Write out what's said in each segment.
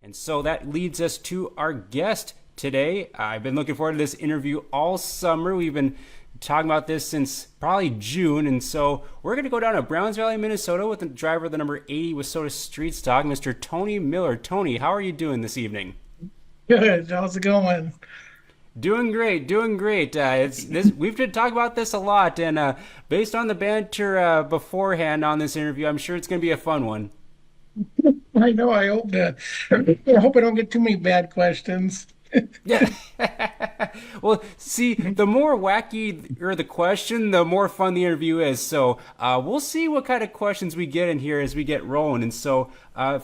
And so that leads us to our guest today. I've been looking forward to this interview all summer. We've been talking about this since probably June. And so we're going to go down to Browns Valley, Minnesota with the driver of the number 80 Wissota Street Stock, Mr. Tony Miller. Tony, how are you doing this evening? Good. How's it going? Doing great, doing great. It's this. We've been talking about this a lot, and based on the banter beforehand on this interview, I'm sure it's going to be a fun one. I know. I hope that. I hope I don't get too many bad questions. Yeah. Well, see, the more wacky or the question, the more fun the interview is. So we'll see what kind of questions we get in here as we get rolling. And so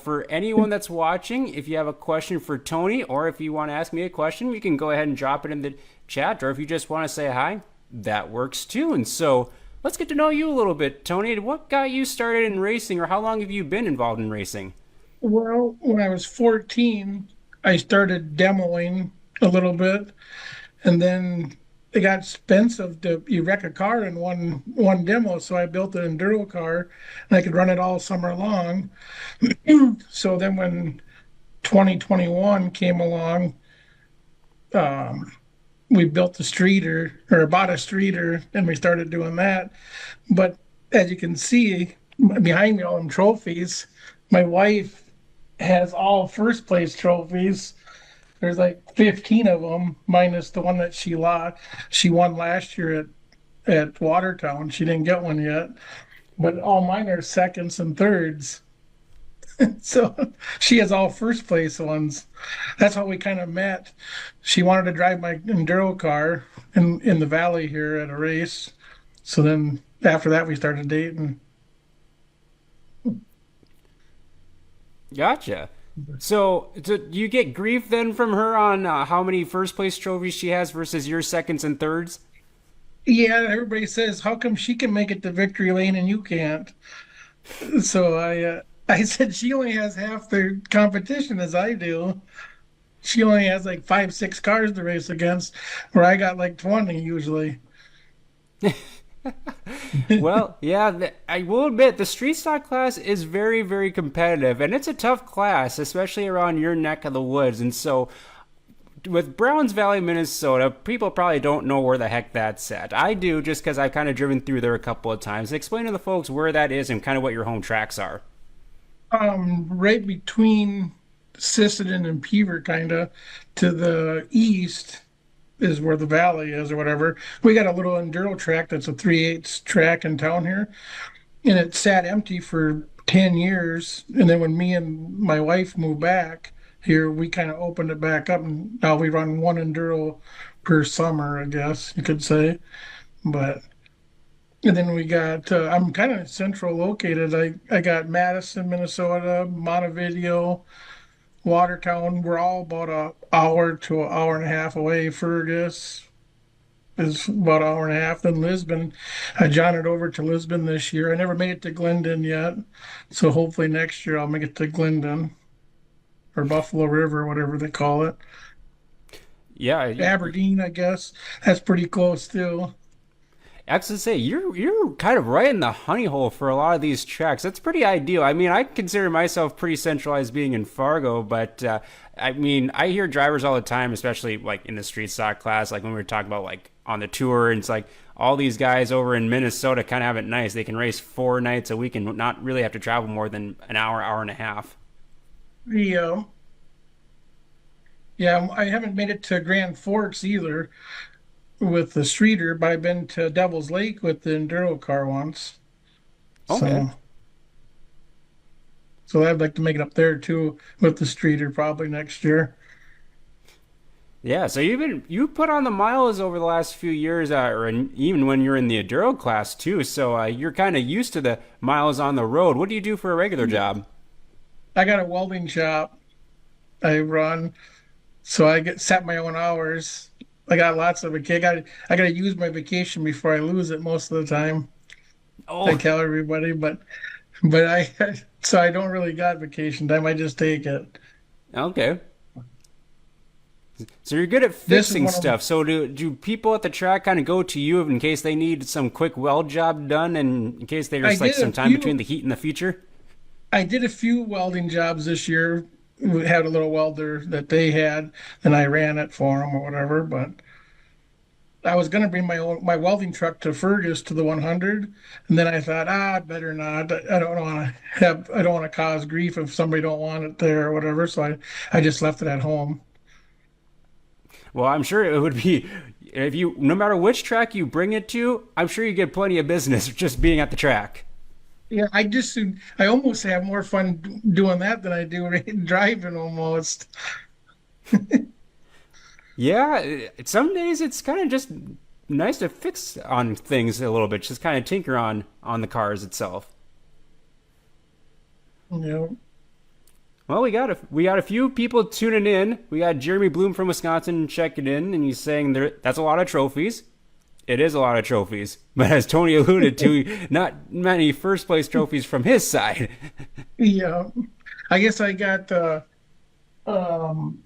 for anyone that's watching, if you have a question for Tony or if you want to ask me a question, you can go ahead and drop it in the chat. Or if you just want to say hi, that works too. And so let's get to know you a little bit, Tony. What got you started in racing, or how long have you been involved in racing? Well, when I was 14, I started demoing a little bit, and then it got expensive to you wreck a car in one demo. So I built an enduro car, and I could run it all summer long. So then when 2021 came along, um, we built a streeter or bought a streeter, and we started doing that. But as you can see behind me, all them trophies, my wife has all first place trophies. There's like 15 of them, minus the one that she lost. She won last year at Watertown. She didn't get one yet, but all mine are seconds and thirds. So she has all first place ones. That's how we kind of met. She wanted to drive my enduro car in the valley here at a race. So then after that, we started dating. Gotcha. So you get grief then from her on how many first place trophies she has versus your seconds and thirds? Yeah, everybody says, how come she can make it to victory lane and you can't? So I said she only has half the competition as I do. She only has like five, six cars to race against, where I got like 20 usually. Well, yeah, I will admit the street stock class is very, very competitive, and it's a tough class, especially around your neck of the woods. And so, with Browns Valley, Minnesota, people probably don't know where the heck that's at. I do, just because I've kind of driven through there a couple of times. Explain to the folks where that is and kind of what your home tracks are. Right between Sisseton and Peaver, kind of to the east is where the valley is or whatever. We got a little enduro track that's a 3/8 track in town here, and it sat empty for 10 years. And then when me and my wife moved back here, we kind of opened it back up, and now we run one enduro per summer, I guess you could say. But and then we got I'm kind of central located. I got Madison, Minnesota, Montevideo, Watertown. We're all about a hour to an hour and a half away. Fergus is about an hour and a half. Then Lisbon, I johned over to Lisbon this year. I never made it to Glendon yet, so hopefully next year I'll make it to Glendon or Buffalo River, whatever they call it. Yeah, Aberdeen, I guess that's pretty close too. I was to say you're kind of right in the honey hole for a lot of these tracks. That's pretty ideal. I mean, I consider myself pretty centralized being in Fargo, but I mean, I hear drivers all the time, especially like in the street stock class, like when we were talking about like on the tour, and it's like all these guys over in Minnesota kind of have it nice. They can race 4 nights a week and not really have to travel more than an hour, hour and a half. Yeah, yeah. I haven't made it to Grand Forks either with the streeter, but I've been to Devil's Lake with the enduro car once. Okay. So, so I'd like to make it up there too with the streeter probably next year. Yeah, so you put on the miles over the last few years, even when you're in the enduro class too. So you're kind of used to the miles on the road. What do you do for a regular job? I got a welding shop I run, so I get set my own hours. I got lots of vacation. I got to use my vacation before I lose it most of the time. I Oh, tell everybody, but I so I don't really got vacation time. I just take it. okay. So you're good at This is fixing one of stuff. So do people at the track kind of go to you in case they need some quick weld job done, and in case I there's like did a some time between few the heat and the feature? I did a few welding jobs this year we had a little welder that they had, and I ran it for them or whatever. But I was going to bring my welding truck to Fergus to the 100, and then I thought, I better not. I don't want to cause grief if somebody don't want it there or whatever. So I just left it at home. Well, I'm sure it would be if you no matter which track you bring it to, I'm sure you get plenty of business just being at the track. Yeah, I almost have more fun doing that than I do driving almost. Yeah, some days it's kind of just nice to fix on things a little bit, just kind of tinker on the cars itself. You know, Well, we got a few people tuning in. We got Jeremy Bloom from Wisconsin checking in, and he's saying that's a lot of trophies. It is a lot of trophies, but as Tony alluded to, not many first place trophies from his side. yeah. I guess I got um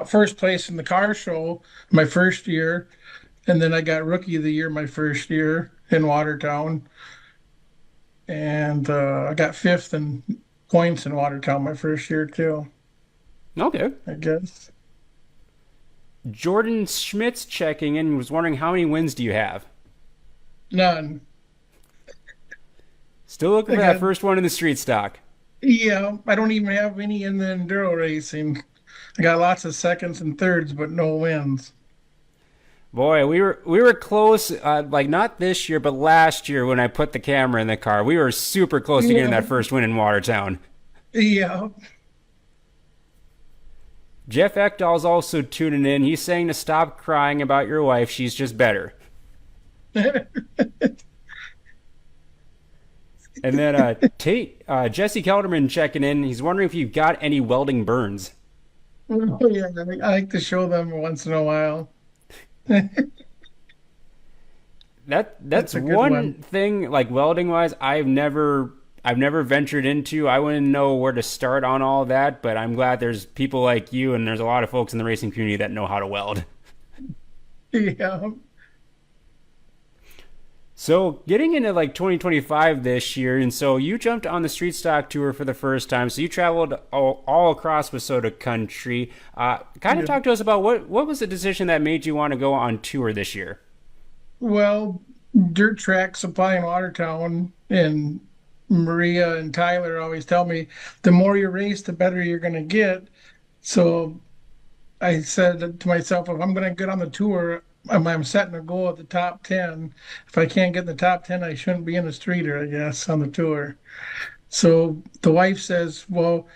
first place in the car show my first year, and then I got rookie of the year my first year in Watertown, and I got fifth in points in Watertown my first year too, Okay. I guess. Jordan Schmitz checking in was wondering how many wins do you have? None. Still looking I for that got, first one in the street stock. yeah, I don't even have any in the enduro racing. I got lots of seconds and thirds, but no wins. Boy, we were close. Like not this year, but last year when I put the camera in the car, we were super close to getting Yeah, that first win in Watertown. yeah. Jeff Ekdahl's also tuning in. He's saying to stop crying about your wife. She's just better. And then Jesse Kelderman checking in. He's wondering if you've got any welding burns. Oh, yeah, I like to show them once in a while. That's That's a good one one. thing like welding wise I've never ventured into. I wouldn't know where to start on all that, but I'm glad there's people like you and there's a lot of folks in the racing community that know how to weld. Yeah. So getting into like 2025 this year, and so you jumped on the street stock tour for the first time. So you traveled all across Wasota country. Kind of Yeah. talk to us about what was the decision that made you want to go on tour this year? Well, dirt track supply in Watertown, and Maria and Tyler always tell me the more you race, the better you're going to get. So I said to myself, if I'm going to get on the tour, I'm setting a goal at the top 10. If I can't get in the top 10, I shouldn't be in the streeter, I guess, on the tour. So the wife says, well,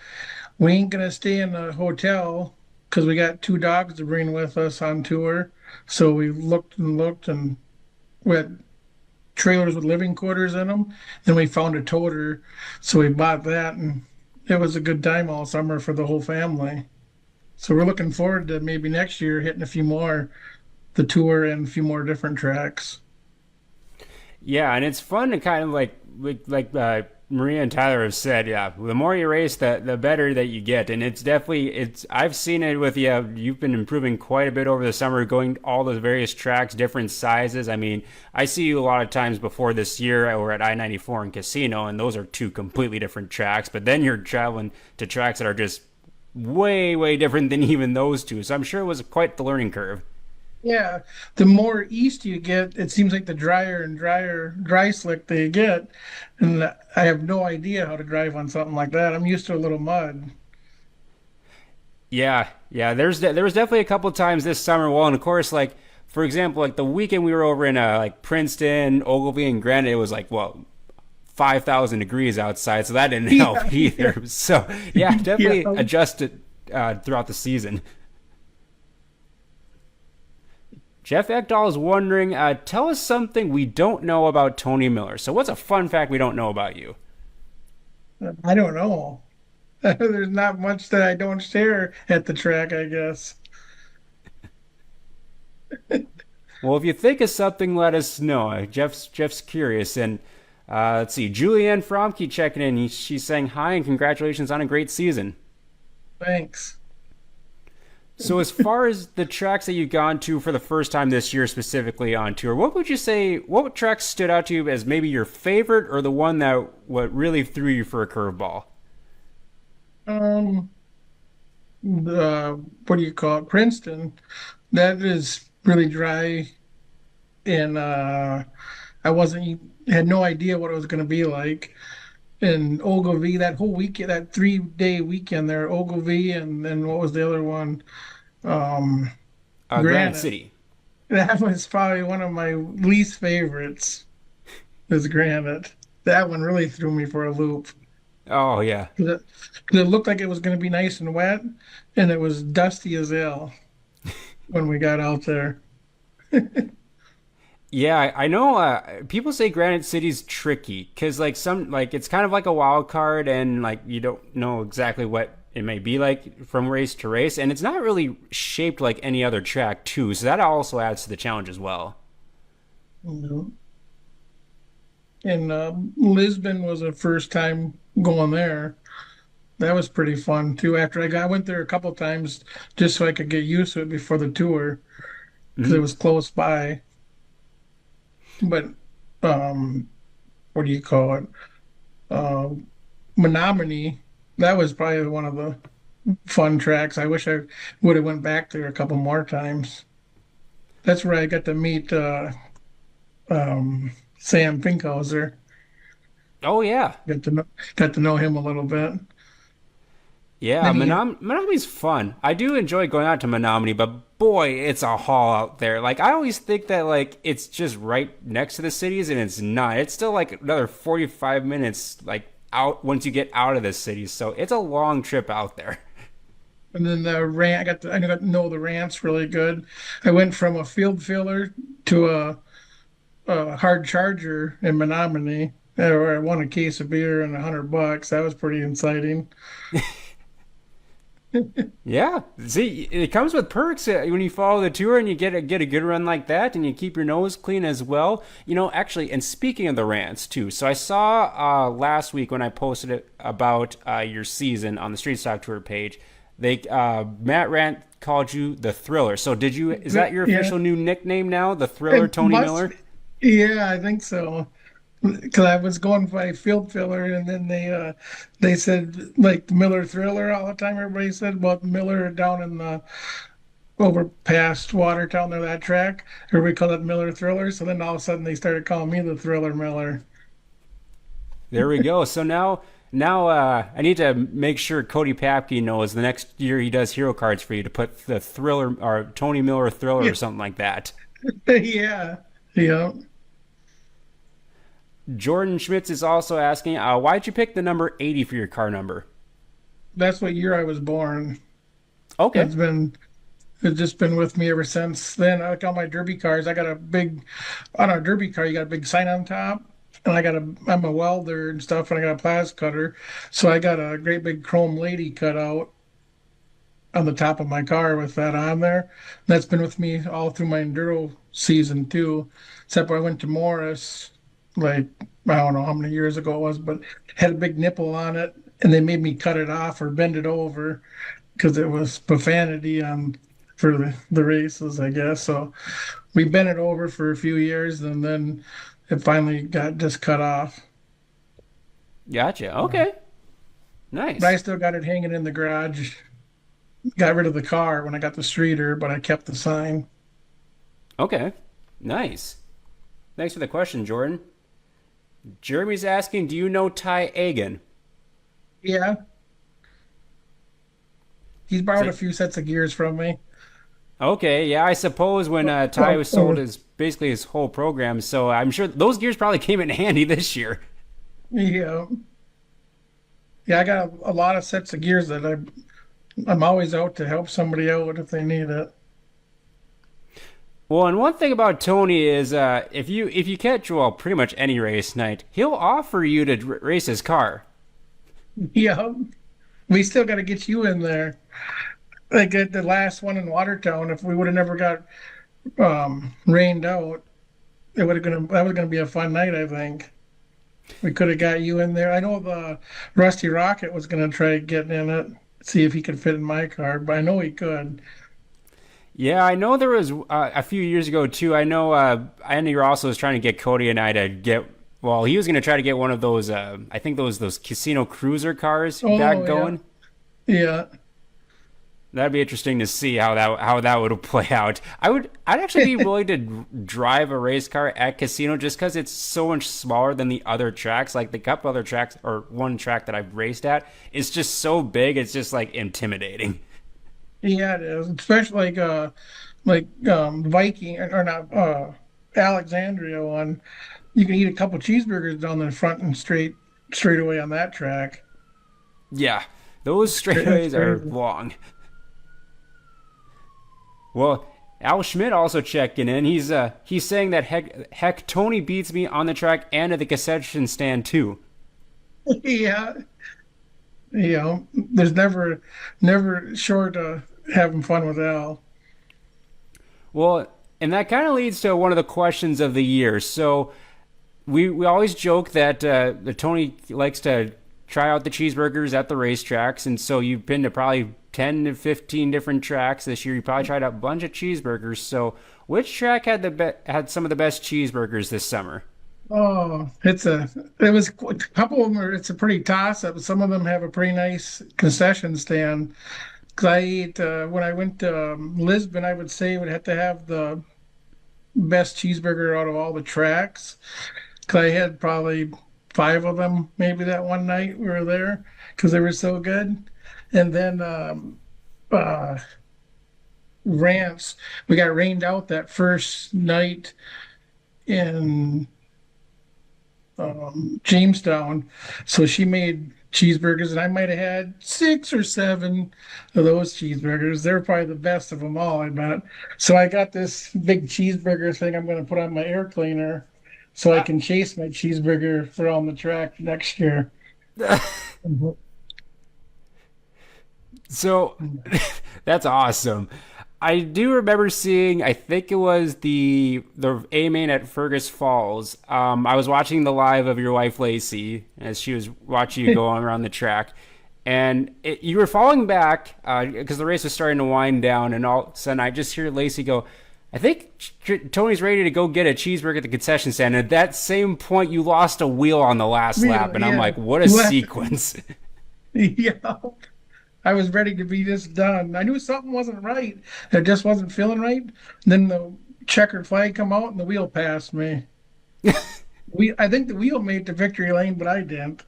we ain't going to stay in a hotel because we got two dogs to bring with us on tour. So we looked and looked, and we had trailers with living quarters in them. Then we found a toter. So we bought that, and it was a good time all summer for the whole family. So we're looking forward to maybe next year hitting a few more, the tour and a few more different tracks. Yeah, and it's fun to kind of Maria and Tyler have said, yeah, the more you race, the better that you get, and it's definitely it's. I've seen it with you. You've been improving quite a bit over the summer, going all those various tracks, different sizes. I mean, I see you a lot of times before this year. We're at I-94 and Casino, and those are two completely different tracks. But then you're traveling to tracks that are just way different than even those two. So I'm sure it was quite the learning curve. Yeah, the more east you get, it seems like the drier and drier dry slick they get. And I have no idea how to drive on something like that. I'm used to a little mud. Yeah. There was definitely a couple of times this summer. Well, and of course, like for example, like the weekend we were over in like Princeton, Ogilvy, and Granite, it was like 5,000 degrees outside, so that didn't Yeah, help yeah, either. So yeah, yeah. definitely adjusted throughout the season. Jeff Ekdahl is wondering, tell us something we don't know about Tony Miller. So what's a fun fact we don't know about you? I don't know. There's not much that I don't share at the track, I guess. Well, if you think of something, let us know. Jeff's curious. And let's see, Julianne Fromke checking in. She's saying hi and congratulations on a great season. Thanks. So, as far as the tracks that you've gone to for the first time this year, specifically on tour, what would you say? What tracks stood out to you as maybe your favorite, or the one that what really threw you for a curveball? Um, what do you call it? Princeton. That is really dry, and I wasn't had no idea what it was going to be like. And Ogilvy, that whole weekend, that 3 day weekend there, Ogilvy, and then what was the other one? Um, Granite Granite. City. That was probably one of my least favorites. Is Granite. That one really threw me for a loop. Oh yeah. 'Cause it looked like it was going to be nice and wet, and it was dusty as hell when we got out there. Yeah, I know. People say Granite City's tricky because, like, it's kind of like a wild card, and like you don't know exactly what it may be like from race to race, and it's not really shaped like any other track too. So that also adds to the challenge as well. You know. And Lisbon was a first time going there. That was pretty fun too. I went there a couple times just so I could get used to it before the tour because it Hmm. was close by. But what do you call it? Uh, Menominee. That was probably one of the fun tracks. I wish I would have went back there a couple more times. That's where I got to meet Sam Finkhauser. Oh yeah, Got to know got to know him a little bit. yeah. Then he Menominee's fun. I do enjoy going out to Menominee, but boy, it's a haul out there. Like I always think that like it's just right next to the cities, and it's not. It's still like another 45 minutes like out once you get out of the cities. So it's a long trip out there. and then the rant. I got to know the rants really good. I went from a field filler to a hard charger in Menominee, where I won a case of beer and $100. That was pretty exciting. Yeah, see, it comes with perks when you follow the tour and you get a good run like that, and you keep your nose clean as well. You know, actually, and speaking of the rants too, so I saw last week when I posted it about your season on the Street Stock Tour page, they Matt Rant called you the Thriller. So did you? Is that your Yeah, official new nickname now, the Thriller, it Tony must. Miller? Yeah, I think so. Because I was going by field filler, and then they said like the Miller Thriller all the time. Everybody said about Miller down in the over past Watertown there, that track. Everybody called it Miller Thriller. So then all of a sudden they started calling me the Thriller Miller. There we go. So now I need to make sure Cody Papke knows the next year he does hero cards for you to put the Thriller or Tony Miller Thriller Yeah, or something like that. yeah, yeah. Jordan Schmitz is also asking, why'd you pick the number 80 for your car number? That's what year I was born. Okay. It's been it's just been with me ever since then. I like all my derby cars. I got a big on a derby car. You got a big sign on top, and I'm a welder and stuff, and I got a plastic cutter. So I got a great big chrome lady cut out on the top of my car with that on there. That's been with me all through my enduro season too. Except when I went to Morris, like I don't know how many years ago it was, but had a big nipple on it, and they made me cut it off or bend it over because it was profanity on for the races, I guess. So we bent it over for a few years, and then it finally got just cut off. Gotcha. But Okay. I Nice. still got it hanging in the garage. Got rid of the car when I got the streeter, but I kept the sign. Okay. Nice. Thanks for the question, Jordan. Jeremy's asking, do you know Ty Agan? Yeah, he's borrowed a So, few sets of gears from me. okay, yeah, I suppose when Ty Oh, was sold over, his basically his whole program, so I'm sure those gears probably came in handy this year. yeah, yeah. I got a lot of sets of gears that I'm always out to help somebody out if they need it. Well, and one thing about Tony is, if you catch well pretty much any race night, he'll offer you to race his car. Yeah, we still got to get you in there. Like at the last one in Watertown, if we would have never got rained out, it would have gonna that was gonna be a fun night. I think we could have got you in there. I know the Rusty Rocket was gonna try getting in it, see if he could fit in my car, but I know he could. Yeah, I know there was a few years ago too. Andy Ross was trying to get Cody and I to get. Well, he was going to try to get one of those. I think those casino cruiser cars back Oh yeah, going. yeah. That'd be interesting to see how that would play out. I'd actually be willing to drive a race car at casino just because it's so much smaller than the other tracks. Like the couple other tracks or one track that I've raced at, it's just so big. It's just like intimidating. Yeah, it is. Especially Viking or not Alexandria one. You can eat a couple cheeseburgers down the front and straight away on that track. Yeah, those That's straightaways are crazy. long. Well, Al Schmidt also checking in. He's saying that heck Tony beats me on the track and at the concession stand too. Yeah, there's never short of having fun with Al. Well, and that kind of leads to one of the questions of the year. So we always joke that Tony likes to try out the cheeseburgers at the racetracks, and so you've been to probably 10 to 15 different tracks this year. You probably tried out a bunch of cheeseburgers. So which track had some of the best cheeseburgers this summer? Oh, it was a couple of them it's a pretty toss up. Some of them have a pretty nice concession stand. Because I ate when I went to Lisbon, I would say would have to have the best cheeseburger out of all the tracks. Because I had probably five of them maybe that one night we were there because they were so good. And then uh, Rance, we got rained out that first night in Jamestown. So she made cheeseburgers, and I might have had six or seven of those cheeseburgers. They're probably the best of them all, I bet. So I got this big cheeseburger thing I'm going to put on my air cleaner so I can chase my cheeseburger around the track next year. Mhm. So that's awesome. I do remember seeing. I think it was the A main at Fergus Falls. I was watching the live of your wife Lacey as she was watching you go around the track, and you were falling back because the race was starting to wind down. And all of a sudden, I just hear Lacey go, "I think Tony's ready to go get a cheeseburger at the concession stand." And at that same point, you lost a wheel on the last lap, and I'm Yeah. like, "What a sequence!" Yeah. I was ready to be just done. I knew something wasn't right. It just wasn't feeling right. Then the checkered flag come out and the wheel passed me. I think the wheel made the victory lane, but I didn't.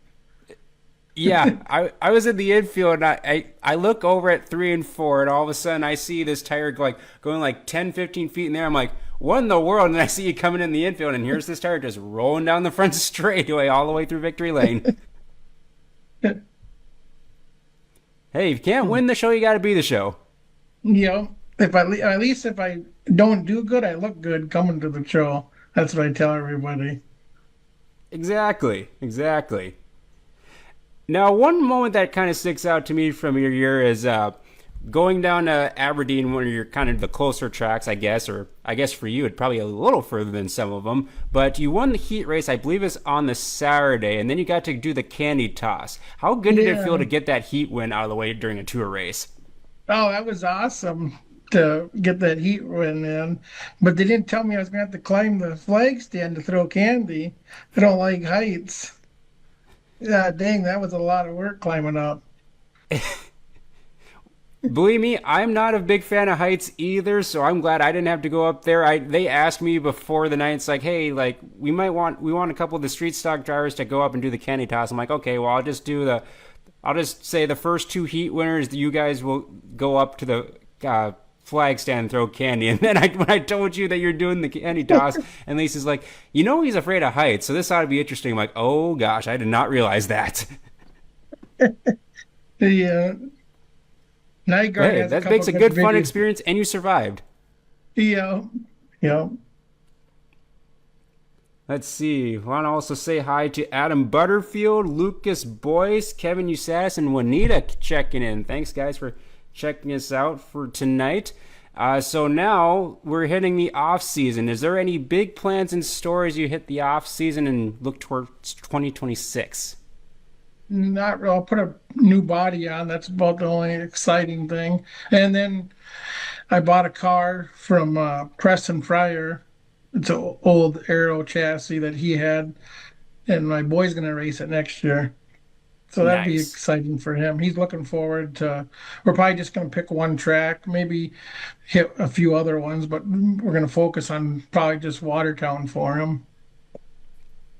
Yeah, I was in the infield and I look over at 3 and 4 and all of a sudden I see this tire going like 10, 15 feet in there. I'm like, what in the world? And I see you coming in the infield and here's this tire just rolling down the front straightaway all the way through victory lane. Hey, if you can't win the show, you got to be the show. If at least if I don't do good, I look good coming to the show. That's what I tell everybody. Exactly, exactly. Now, one moment that kind of sticks out to me from your year is going down to Aberdeen, one of your kind of the closer tracks, I guess, or I guess for you, it's probably a little further than some of them. But you won the heat race, I believe it's on the Saturday, and then you got to do the candy toss. How good did it feel Yeah. to get that heat win out of the way during a tour race? Oh, that was awesome to get that heat win in. But they didn't tell me I was going to have to climb the flag stand to throw candy. I don't like heights. Yeah, dang, that was a lot of work climbing up. Believe me, I'm not a big fan of heights either, so I'm glad I didn't have to go up there. They asked me before the night, it's like, hey, like we want a couple of the street stock drivers to go up and do the candy toss. I'm like, okay, well I'll just say the first two heat winners, you guys will go up to the flag stand and throw candy. And then when I told you that you're doing the candy toss, and Lisa's like, he's afraid of heights, so this ought to be interesting. I'm like, oh gosh, I did not realize that. The night guard Hey, has a that couple makes of a good good fun videos. experience, and you survived. Yeah, yeah. Let's see. Want to also say hi to Adam Butterfield, Lucas Boyce, Kevin Usas, and Juanita checking in. Thanks, guys, for checking us out for tonight. So now we're hitting the off season. Is there any big plans and stories you hit the off season and look towards 2026? Not real. I'll put a new body on. That's about the only exciting thing. And then I bought a car from Preston Fryer. It's an old Aero chassis that he had, and my boy's gonna race it next year. So that'd be Nice. exciting for him. He's looking forward to, we're probably just going to pick one track, maybe hit a few other ones, but we're going to focus on probably just Watertown for him.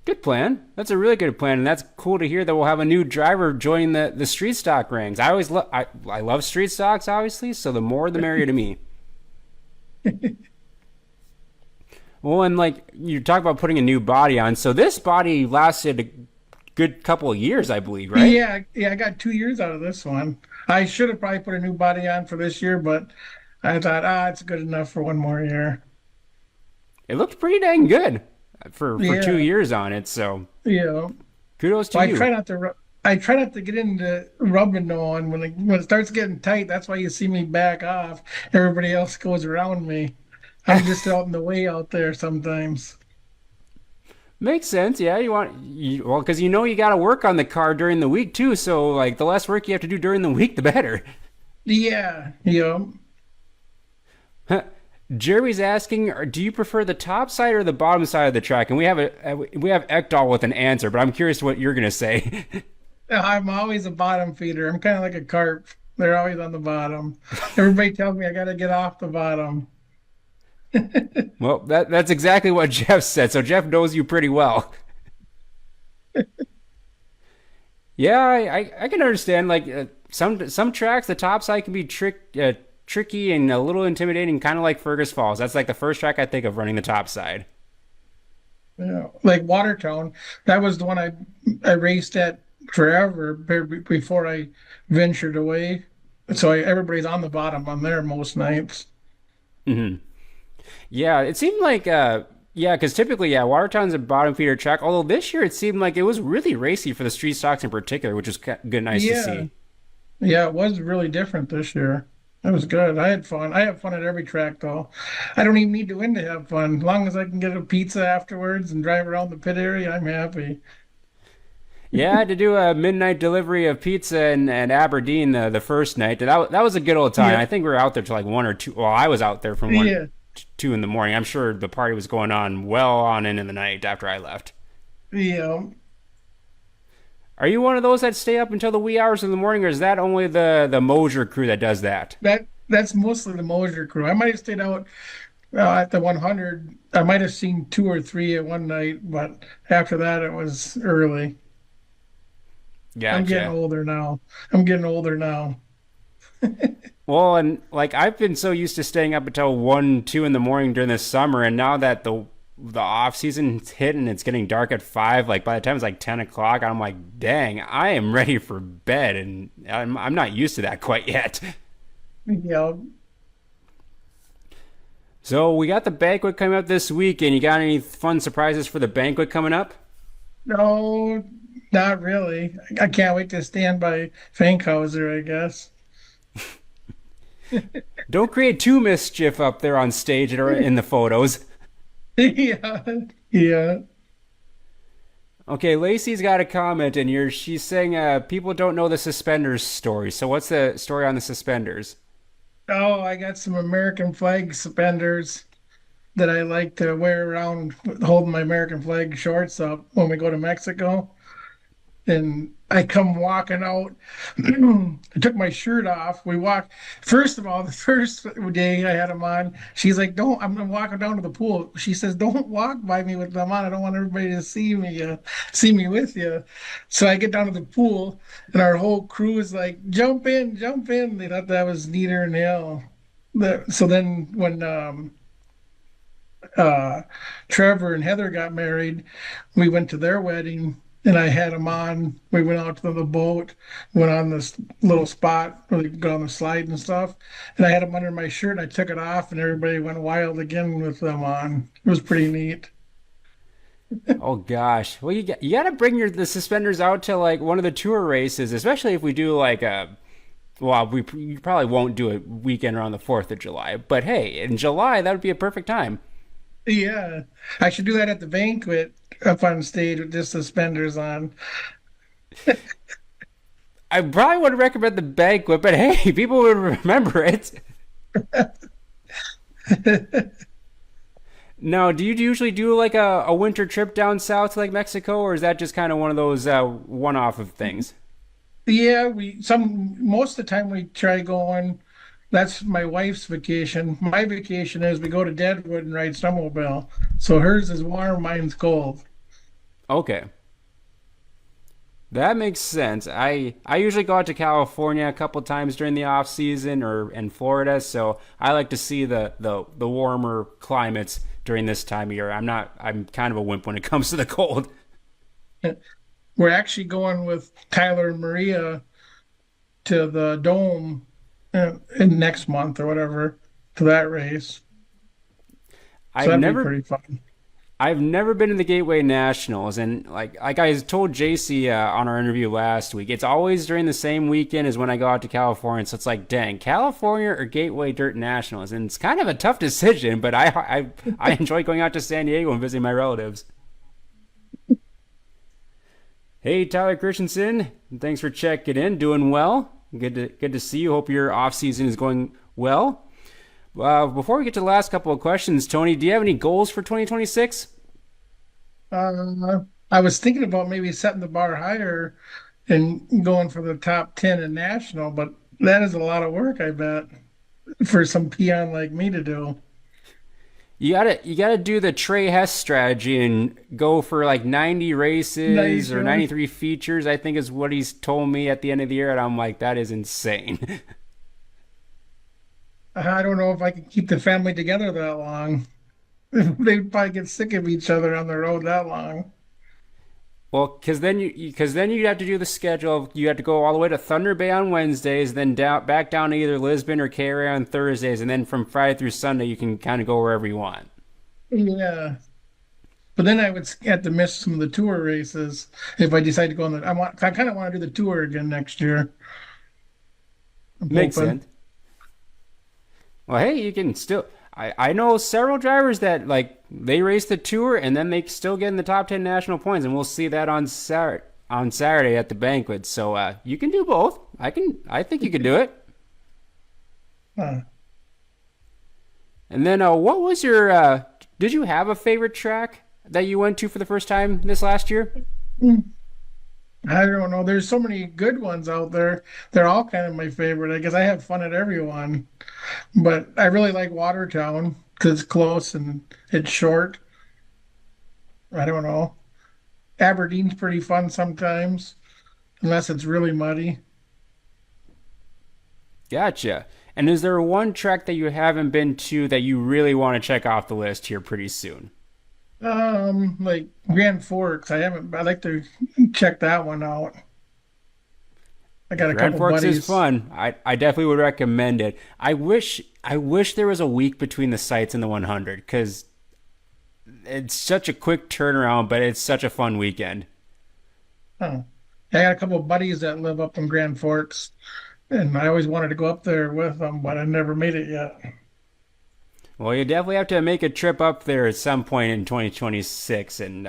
Good plan. That's a really good plan, and that's cool to hear that we'll have a new driver join the street stock ranks. I love street stocks, obviously, so the more the merrier to me. Well, and like you talk about putting a new body on, so this body lasted a good couple of years, I believe, right? Yeah, yeah, I got 2 years out of this one. I should have probably put a new body on for this year, but I thought, it's good enough for one more year. It looked pretty dang good for two Yeah, years on it. So yeah. kudos to Well, you. I try not to get into rubbing no one when it starts getting tight. That's why you see me back off. Everybody else goes around me. I'm just out in the way out there sometimes. Makes sense. Yeah, well, because you got to work on the car during the week too. So like the less work you have to do during the week, the better. Yeah, yeah. Jeremy's asking, do you prefer the top side or the bottom side of the track? And we have Ekdal with an answer, but I'm curious what you're gonna say. I'm always a bottom feeder. I'm kind of like a carp. They're always on the bottom. Everybody tells me I got to get off the bottom. Well, that's exactly what Jeff said. So Jeff knows you pretty well. Yeah, I can understand. Like some tracks, the top side can be tricky and a little intimidating, kind of like Fergus Falls. That's like the first track I think of running the top side. Yeah, like Watertown. That was the one I raced at forever before I ventured away. So everybody's on the bottom on there most nights. Yeah, it seemed like yeah, because typically yeah, Watertown's a bottom feeder track. Although this year it seemed like it was really racy for the street stocks in particular, which is good, nice to Yeah, see. yeah, it was really different this year. It was good. I had fun. I have fun at every track though. I don't even need to win to have fun. As long as I can get a pizza afterwards and drive around the pit area, I'm happy. Yeah, I had to do a midnight delivery of pizza in Aberdeen the first night. That was a good old time. Yeah, I think we were out there till like one or two. Well, I was out there from yeah, 2 in the morning. I'm sure the party was going on well on into the night after I left. yeah. Are you one of those that stay up until the wee hours of the morning, or is that only the Mosier crew that does that? That's mostly the Mosier crew. I might have stayed out at the 100. I might have seen two or three at one night, but after that it was early. I'm getting Gotcha. older now. I'm getting older now. Well, and like I've been so used to staying up until 1, 2 in the morning during the summer, and now that the off season's hit and it's getting dark at 5, like by the time it's like 10 o'clock, I'm like, dang, I am ready for bed, and I'm not used to that quite yet. Yeah. So we got the banquet coming up this week, and you got any fun surprises for the banquet coming up? No, not really. I can't wait to stand by Fankhauser, I guess. Don't create too mischief up there on stage or in the photos. Yeah. Yeah. Okay, Lacey's got a comment in here. She's saying people don't know the suspenders story. So what's the story on the suspenders? Oh, I got some American flag suspenders that I like to wear around holding my American flag shorts up when we go to Mexico. And I come walking out. I took my shirt off. We walked. First of all, the first day I had them on, she's like, "Don't." I'm gonna walk down to the pool. She says, "Don't walk by me with them on. I don't want everybody to see me with you." So I get down to the pool, and our whole crew is like, "Jump in, jump in." They thought that was neater than hell. So then when uh, Trevor and Heather got married, we went to their wedding and I had them on. We went out to the boat, went on this little spot where they could go on the slide and stuff. And I had them under my shirt. And I took it off and everybody went wild again with them on. It was pretty neat. Oh gosh. Well, you got to bring the suspenders out to like one of the tour races, especially if we do like a well, you probably won't do a weekend around the 4th of July. But hey, in July that would be a perfect time. Yeah. I should do that at the banquet up on stage with just suspenders on. I probably wouldn't recommend the banquet, but hey, people would remember it. Now, do you usually do like a winter trip down south to like Mexico, or is that just kind of one of those one-off of things? Yeah, we some most of the time we try going. That's my wife's vacation. My vacation is we go to Deadwood and ride snowmobile. So hers is warm, mine's cold. Okay. That makes sense. I usually go out to California a couple times during the off season or in Florida, so I like to see the warmer climates during this time of year. I'm kind of a wimp when it comes to the cold. We're actually going with Tyler and Maria to the Dome in next month or whatever to that race. So I've that'd be never pretty fun. I've never been in the Gateway Nationals, and like I told JC on our interview last week, it's always during the same weekend as when I go out to California. So it's like, dang, California or Gateway Dirt Nationals, and it's kind of a tough decision. But I enjoy going out to San Diego and visiting my relatives. Hey, Tyler Christensen, thanks for checking in. Doing well. Good to see you. Hope your off season is going well. Before we get to the last couple of questions, Tony, do you have any goals for 2026? I was thinking about maybe setting the bar higher and going for the top 10 in national, but that is a lot of work, I bet, for some peon like me to do. You gotta do the Trey Hess strategy and go for like 90 races Nice, or really. 93 features. I think is what he's told me at the end of the year, and I'm like, that is insane. I don't know if I could keep the family together that long. They'd probably get sick of each other on the road that long. Well, because then you'd have to do the schedule. You have to go all the way to Thunder Bay on Wednesdays, then back down to either Lisbon or Cary on Thursdays, and then from Friday through Sunday you can kind of go wherever you want. Yeah. But then I would have to miss some of the tour races if I decide to go on the. I kind of want to do the tour again next year. I'm Makes hoping. sense. Well, hey, you can still. I know several drivers that like they race the tour and then they still get in the top 10 national points, and we'll see that on Saturday at the banquet. So you can do both. I think you could do it. Huh. And then what was your? Did you have a favorite track that you went to for the first time this last year? I don't know. There's so many good ones out there. They're all kind of my favorite. I guess I have fun at every one. But I really like Watertown because it's close and it's short. I don't know. Aberdeen's pretty fun sometimes, unless it's really muddy. Gotcha. And is there one track that you haven't been to that you really want to check off the list here pretty soon? Like Grand Forks. I haven't. I'd like to check that one out. I got a Grand couple Forks is buddies. fun. I definitely would recommend it. I wish there was a week between the sites and the 100 because it's such a quick turnaround, but it's such a fun weekend. Huh. I got a couple buddies that live up in Grand Forks, and I always wanted to go up there with them, but I never made it yet. Well, you definitely have to make a trip up there at some point in 2026, and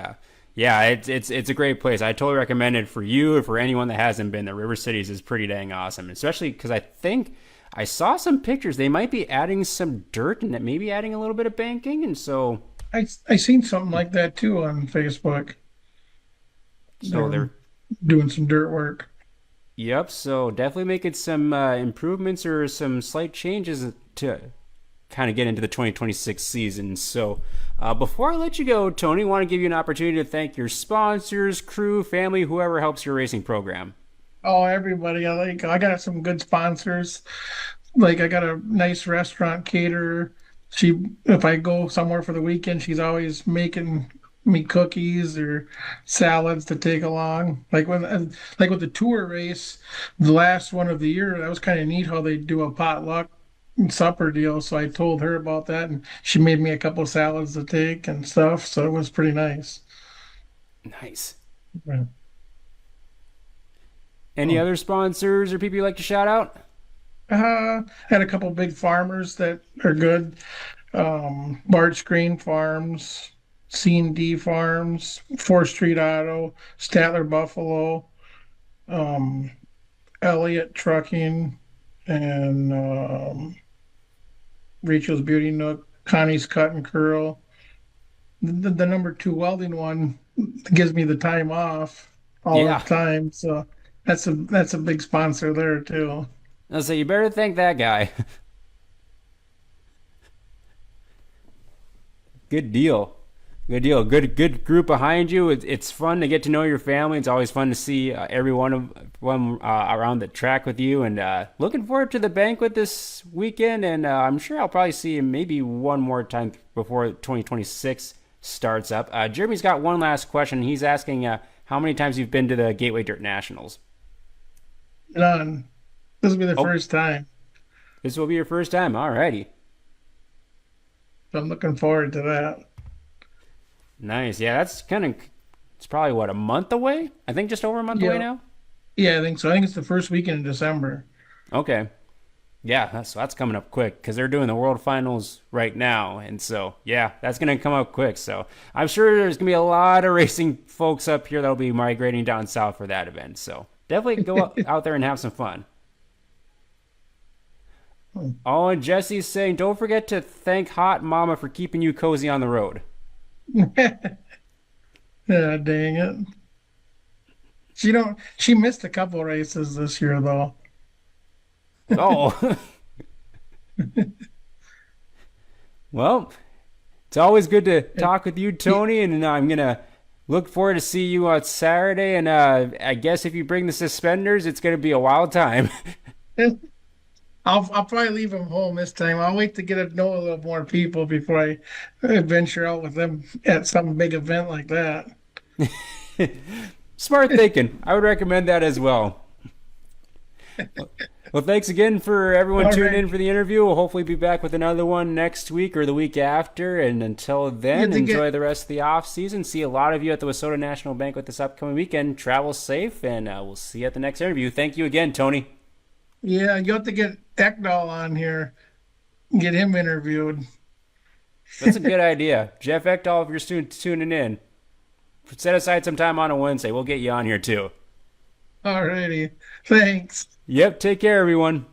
yeah, it's a great place. I totally recommend it for you or for anyone that hasn't been there. River Cities is pretty dang awesome, especially because I think I saw some pictures. They might be adding some dirt and maybe adding a little bit of banking, and so I seen something like that too on Facebook. They so were they're doing some dirt work. yep. So definitely making some improvements or some slight changes to kind of get into the 2026 season. So, before I let you go, Tony, I want to give you an opportunity to thank your sponsors, crew, family, whoever helps your racing program. Oh, everybody! I got some good sponsors. Like I got a nice restaurant caterer. If I go somewhere for the weekend, she's always making me cookies or salads to take along. Like with the tour race, the last one of the year, that was kind of neat how they do a potluck supper deal. So I told her about that, and she made me a couple salads to take and stuff. So it was pretty nice. Nice. Yeah. Any Oh. other sponsors or people you like to shout out? Had a couple big farmers that are good. Barge Green Farms, C&D Farms, 4th Street Auto, Statler Buffalo, um, Elliott Trucking, and Rachel's Beauty Nook, Connie's Cut and Curl. The number two welding one gives me the time off all the Yeah. time. So That's a big sponsor there too. I'll say you better thank that guy. Good deal. Good deal. Good group behind you. It's fun to get to know your family. It's always fun to see every one around the track with you. And looking forward to the banquet this weekend. And I'm sure I'll probably see you maybe one more time before 2026 starts up. Jeremy's got one last question. He's asking how many times you've been to the Gateway Dirt Nationals. None. This will be the Oh, first time. this will be your first time. Alrighty. So I'm looking forward to that. Nice. Yeah, that's kind of. It's probably what, a month away? I think just over a month away Yeah. now. Yeah, I think so. I think it's the first weekend in December. Okay. Yeah, that's coming up quick because they're doing the World Finals right now, and so yeah, that's gonna come up quick. So I'm sure there's gonna be a lot of racing folks up here that'll be migrating down south for that event. So definitely go out there and have some fun. Oh, and Jesse's saying, don't forget to thank Hot Mama for keeping you cozy on the road. Yeah, dang it. She missed a couple races this year though. Oh, well, it's always good to talk with you, Tony, and I'm gonna look forward to see you on Saturday. And I guess if you bring the suspenders, it's gonna be a wild time. I'll probably leave them home this time. I'll wait to get to know a little more people before I venture out with them at some big event like that. Smart thinking. I would recommend that as well. Well, thanks again for everyone All tuning right. in for the interview. We'll hopefully be back with another one next week or the week after. And until You then, have to enjoy get the rest of the off season. See a lot of you at the Wissota National Banquet this upcoming weekend. Travel safe, and we'll see you at the next interview. Thank you again, Tony. yeah, you have to get Ekdahl on here, get him interviewed. That's a good idea. Jeff Ekdahl, if you're tuning in, set aside some time on a Wednesday. We'll get you on here too. Alrighty. Thanks. Yep, take care, everyone.